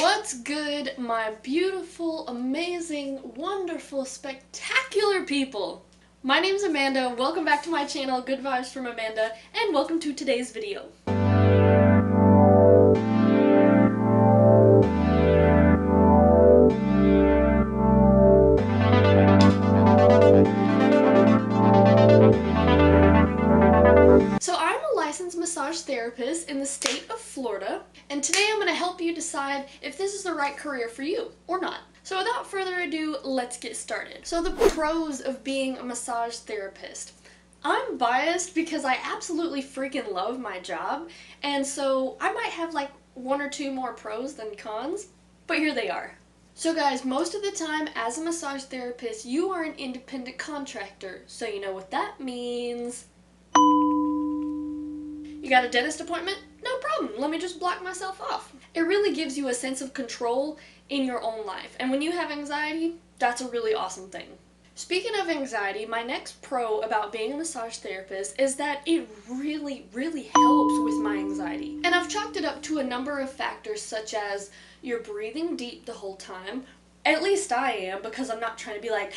What's good, my beautiful, amazing, wonderful, spectacular people? My name's Amanda, welcome back to my channel, Good Vibes from Amanda, and welcome to today's video. So I'm a licensed massage therapist in the state of Florida, and today I'm going to help you decide if this is the right career for you or not. So without further ado, let's get started. So the pros of being a massage therapist. I'm biased because I absolutely freaking love my job, and so I might have like one or two more pros than cons, but here they are. So guys, most of the time as a massage therapist, you are an independent contractor, so you know what that means. You got a dentist appointment? No problem, let me just block myself off. It really gives you a sense of control in your own life, and when you have anxiety, that's a really awesome thing. Speaking of anxiety, my next pro about being a massage therapist is that it really helps with my anxiety. And I've chalked it up to a number of factors such as you're breathing deep the whole time. At least I am, because I'm not trying to be like,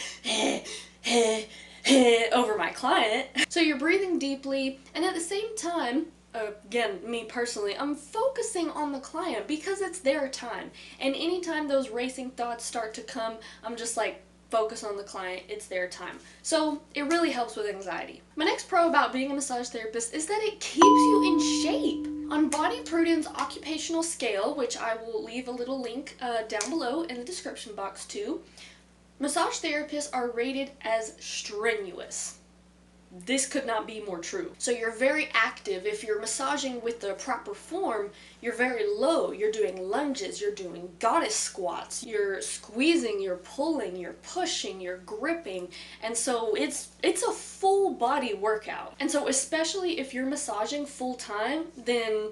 over my client. So you're breathing deeply, and at the same time, again, me personally, I'm focusing on the client because it's their time. And anytime those racing thoughts start to come, I'm just like, focus on the client, it's their time. So it really helps with anxiety. My next pro about being a massage therapist is that it keeps you in shape. On Body PRUDDEN'S occupational scale, which I will leave a little link down below in the description box too, massage therapists are rated as strenuous. This could not be more true. So you're very active. If you're massaging with the proper form, you're very low. You're doing lunges, you're doing goddess squats, you're squeezing, you're pulling, you're pushing, you're gripping. And so it's a full body workout. And so especially if you're massaging full time, then,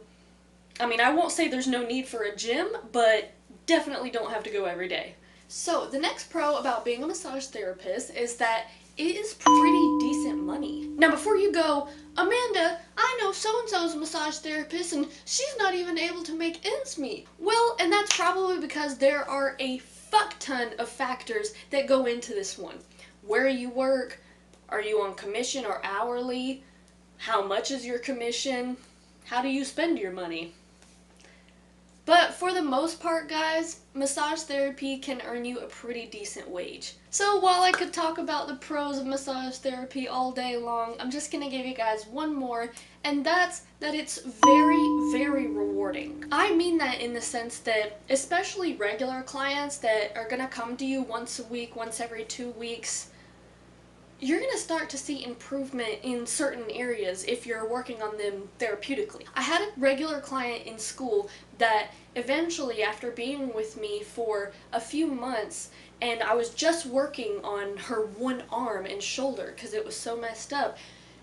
I mean, I won't say there's no need for a gym, but definitely don't have to go every day. So the next pro about being a massage therapist is that it is pretty decent money. Now before you go, Amanda, I know so-and-so's a massage therapist and she's not even able to make ends meet. Well, and that's probably because there are a fuck ton of factors that go into this one. Where you work, are you on commission or hourly? How much is your commission? How do you spend your money? But for the most part, guys, massage therapy can earn you a pretty decent wage. So while I could talk about the pros of massage therapy all day long, I'm just gonna give you guys one more, and that's that it's very rewarding. I mean that in the sense that, especially regular clients that are gonna come to you once a week, once every 2 weeks, you're going to start to see improvement in certain areas if you're working on them therapeutically. I had a regular client in school that eventually, after being with me for a few months, and I was just working on her one arm and shoulder because it was so messed up,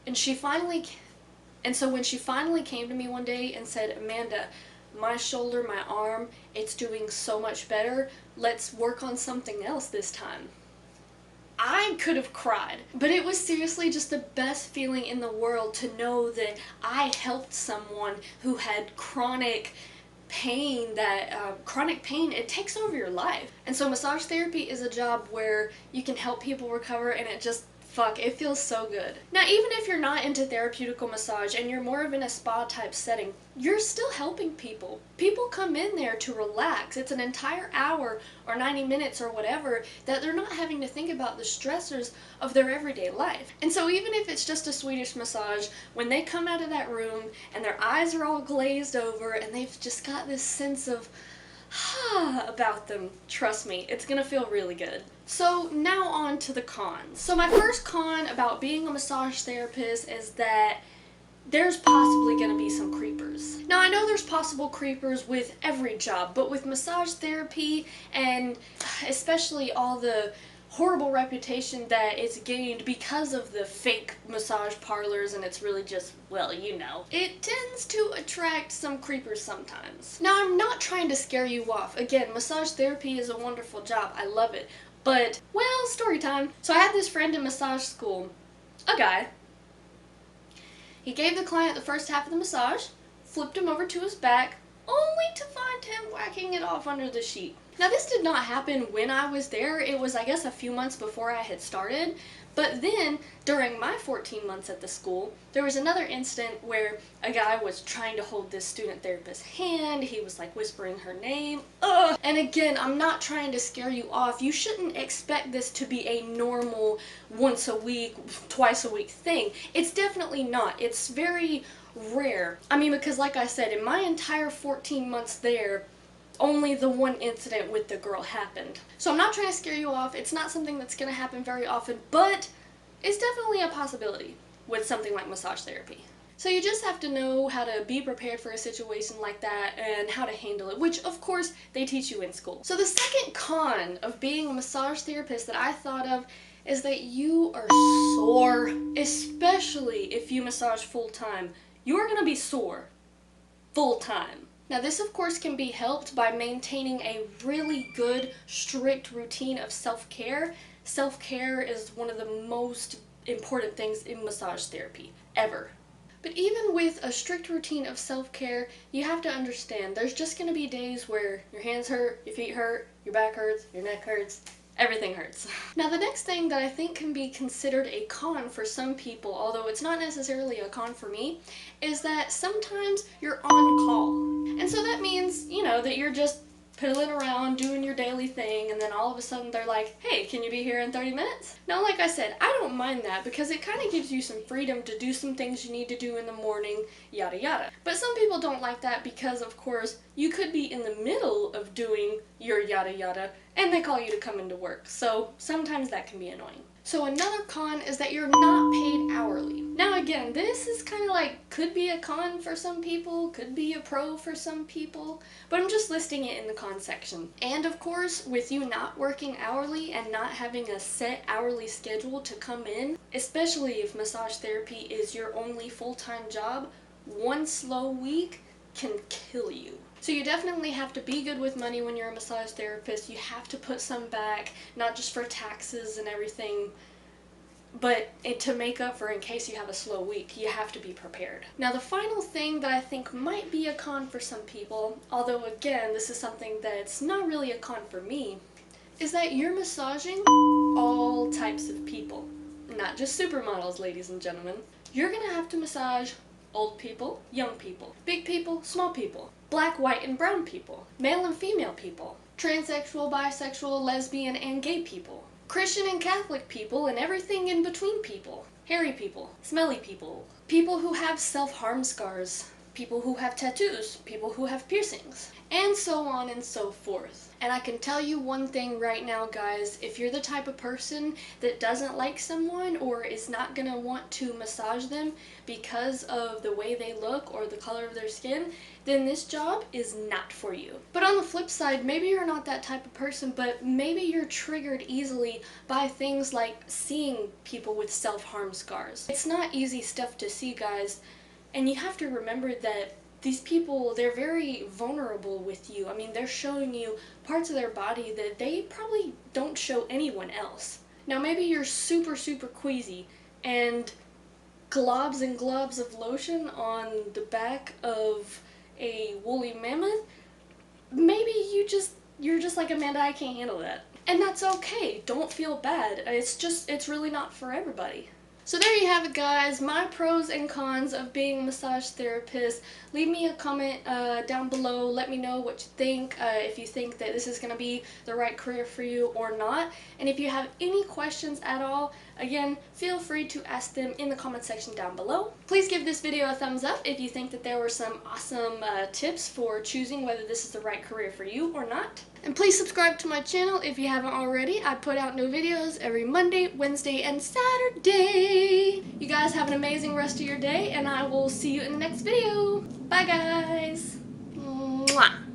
and so when she finally came to me one day and said, Amanda, my shoulder, my arm, it's doing so much better, let's work on something else this time. I could have cried, but it was seriously just the best feeling in the world to know that I helped someone who had chronic pain, it takes over your life. And so massage therapy is a job where you can help people recover, and it feels so good. Now, even if you're not into therapeutical massage and you're more of in a spa type setting, you're still helping people. People come in there to relax. It's an entire hour or 90 minutes or whatever that they're not having to think about the stressors of their everyday life. And so even if it's just a Swedish massage, when they come out of that room and their eyes are all glazed over and they've just got this sense of about them, trust me, it's gonna feel really good. So now on to the cons. So my first con about being a massage therapist is that there's possibly gonna be some creepers. Now I know there's possible creepers with every job, but with massage therapy, and especially all the horrible reputation that it's gained because of the fake massage parlors, and it's really just, well, you know, it tends to attract some creepers sometimes. Now, I'm not trying to scare you off. Again, massage therapy is a wonderful job. I love it. But, well, story time. So I had this friend in massage school, a guy. He gave the client the first half of the massage, flipped him over to his back, only to find him whacking it off under the sheet. Now this did not happen when I was there. It was, I guess, a few months before I had started. But then, during my 14 months at the school, there was another incident where a guy was trying to hold this student therapist's hand. He was like whispering her name. Ugh! And again, I'm not trying to scare you off. You shouldn't expect this to be a normal once a week, twice a week thing. It's definitely not. It's very rare. I mean, because like I said, in my entire 14 months there, only the one incident with the girl happened. So I'm not trying to scare you off. It's not something that's going to happen very often, but it's definitely a possibility with something like massage therapy. So you just have to know how to be prepared for a situation like that and how to handle it, which of course they teach you in school. So the second con of being a massage therapist that I thought of is that you are sore, especially if you massage full-time. You are going to be sore full-time. Now this of course can be helped by maintaining a really good, strict routine of self-care. Self-care is one of the most important things in massage therapy, ever. But even with a strict routine of self-care, you have to understand there's just going to be days where your hands hurt, your feet hurt, your back hurts, your neck hurts, everything hurts. Now the next thing that I think can be considered a con for some people, although it's not necessarily a con for me, is that sometimes you're on call. And so that means, you know, that you're just piddling around doing your daily thing, and then all of a sudden they're like, hey, can you be here in 30 minutes? Now, like I said, I don't mind that because it kind of gives you some freedom to do some things you need to do in the morning, yada yada. But some people don't like that because, of course, you could be in the middle of doing your yada yada and they call you to come into work. So sometimes that can be annoying. So another con is that you're not paid hourly. Now again, this is kind of like, could be a con for some people, could be a pro for some people, but I'm just listing it in the con section. And of course, with you not working hourly and not having a set hourly schedule to come in, especially if massage therapy is your only full-time job, one slow week can kill you. So you definitely have to be good with money when you're a massage therapist. You have to put some back, not just for taxes and everything, but to make up for in case you have a slow week. You have to be prepared. Now the final thing that I think might be a con for some people, although again this is something that's not really a con for me, is that you're massaging all types of people. Not just supermodels, ladies and gentlemen. You're gonna have to massage old people, young people, big people, small people, black, white, and brown people, male and female people, transsexual, bisexual, lesbian, and gay people, Christian and Catholic people, and everything in between people, hairy people, smelly people, people who have self-harm scars, people who have tattoos, people who have piercings, and so on and so forth. And I can tell you one thing right now, guys, if you're the type of person that doesn't like someone or is not gonna want to massage them because of the way they look or the color of their skin, then this job is not for you. But on the flip side, maybe you're not that type of person, but maybe you're triggered easily by things like seeing people with self-harm scars. It's not easy stuff to see, guys, and you have to remember that these people, they're very vulnerable with you. I mean, they're showing you parts of their body that they probably don't show anyone else. Now, maybe you're super, super queasy and globs and globs of lotion on the back of a woolly mammoth. Maybe you're just like, Amanda, I can't handle that. And that's okay. Don't feel bad. It's really not for everybody. So there you have it, guys, my pros and cons of being a massage therapist. Leave me a comment down below. Let me know what you think, if you think that this is going to be the right career for you or not. And if you have any questions at all, again, feel free to ask them in the comment section down below. Please give this video a thumbs up if you think that there were some awesome tips for choosing whether this is the right career for you or not. And please subscribe to my channel if you haven't already. I put out new videos every Monday, Wednesday, and Saturday. You guys have an amazing rest of your day, and I will see you in the next video. Bye, guys. Mwah.